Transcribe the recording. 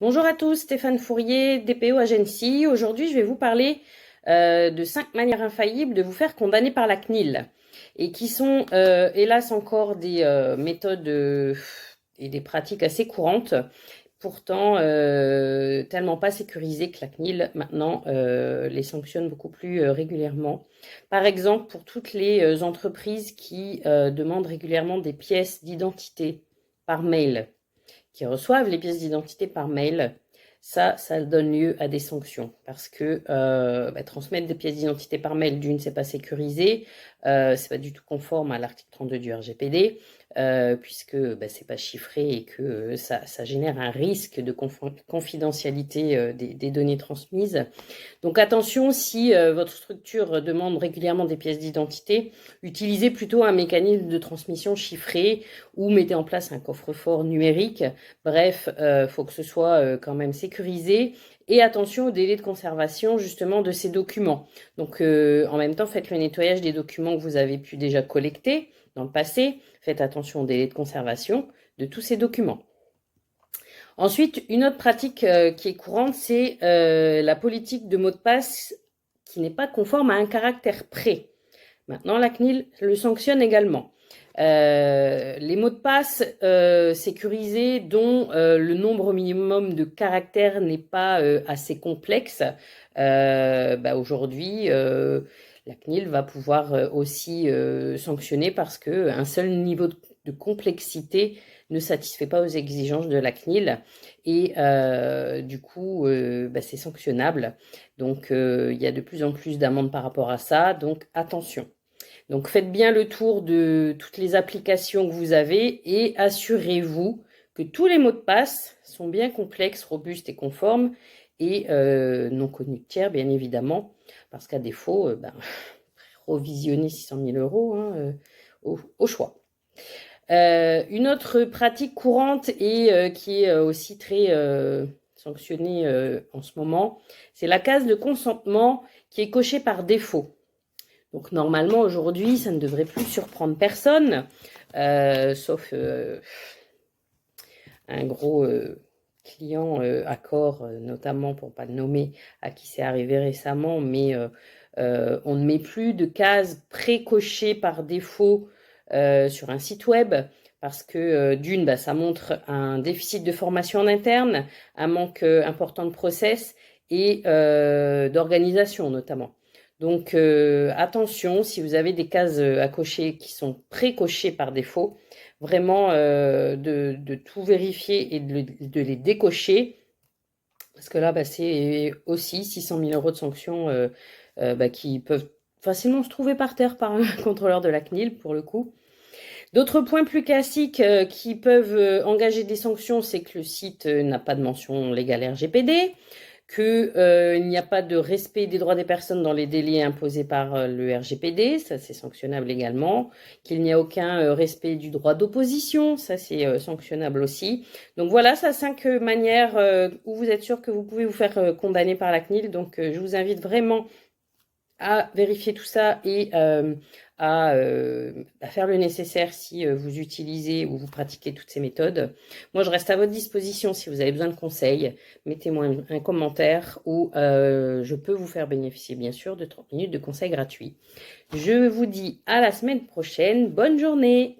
Bonjour à tous, Stéphane Fourier, DPO Agency. Aujourd'hui, je vais vous parler de 5 manières infaillibles de vous faire condamner par la CNIL et qui sont hélas encore des méthodes et des pratiques assez courantes, pourtant tellement pas sécurisées que la CNIL maintenant les sanctionne beaucoup plus régulièrement. Par exemple, pour toutes les entreprises qui demandent régulièrement des pièces d'identité par mail, qui reçoivent les pièces d'identité par mail, ça donne lieu à des sanctions parce que transmettre des pièces d'identité par mail, d'une, c'est pas sécurisé, c'est pas du tout conforme à l'article 32 du RGPD, puisque c'est pas chiffré et que ça génère un risque de confidentialité des données transmises. Donc attention, si votre structure demande régulièrement des pièces d'identité, utilisez plutôt un mécanisme de transmission chiffré ou mettez en place un coffre-fort numérique. Bref, faut que ce soit quand même sécurisé. Et attention au délai de conservation justement de ces documents. Donc en même temps, faites le nettoyage des documents que vous avez pu déjà collecter dans le passé. Faites attention au délai de conservation de tous ces documents. Ensuite, une autre pratique qui est courante, c'est la politique de mot de passe qui n'est pas conforme à un caractère prêt. Maintenant, la CNIL le sanctionne également. Les mots de passe sécurisés dont le nombre minimum de caractères n'est pas assez complexe, aujourd'hui, la CNIL va pouvoir aussi sanctionner parce qu'un seul niveau de complexité ne satisfait pas aux exigences de la CNIL et du coup, c'est sanctionnable. Donc, il y a de plus en plus d'amendes par rapport à ça, donc attention. Donc faites bien le tour de toutes les applications que vous avez et assurez-vous que tous les mots de passe sont bien complexes, robustes et conformes et non connus de tiers, bien évidemment, parce qu'à défaut, revisionner 600 000 euros au choix. Une autre pratique courante et qui est aussi très sanctionnée en ce moment, c'est la case de consentement qui est cochée par défaut. Donc normalement aujourd'hui, ça ne devrait plus surprendre personne, sauf un gros client Accor, notamment pour pas le nommer, à qui c'est arrivé récemment, mais on ne met plus de cases pré-cochées par défaut sur un site web parce que d'une, ça montre un déficit de formation en interne, un manque important de process et d'organisation notamment. Donc attention, si vous avez des cases à cocher qui sont pré-cochées par défaut, vraiment de tout vérifier et de les décocher, parce que là, c'est aussi 600 000 euros de sanctions qui peuvent facilement se trouver par terre par un contrôleur de la CNIL, pour le coup. D'autres points plus classiques qui peuvent engager des sanctions, c'est que le site n'a pas de mention légale RGPD, qu'il n'y a pas de respect des droits des personnes dans les délais imposés par le RGPD, ça c'est sanctionnable également, qu'il n'y a aucun respect du droit d'opposition, ça c'est sanctionnable aussi. Donc voilà, ça 5 manières où vous êtes sûr que vous pouvez vous faire condamner par la CNIL. Donc je vous invite vraiment à vérifier tout ça et à faire le nécessaire si vous utilisez ou vous pratiquez toutes ces méthodes. Moi, je reste à votre disposition si vous avez besoin de conseils. Mettez-moi un commentaire ou je peux vous faire bénéficier, bien sûr, de 30 minutes de conseils gratuits. Je vous dis à la semaine prochaine. Bonne journée!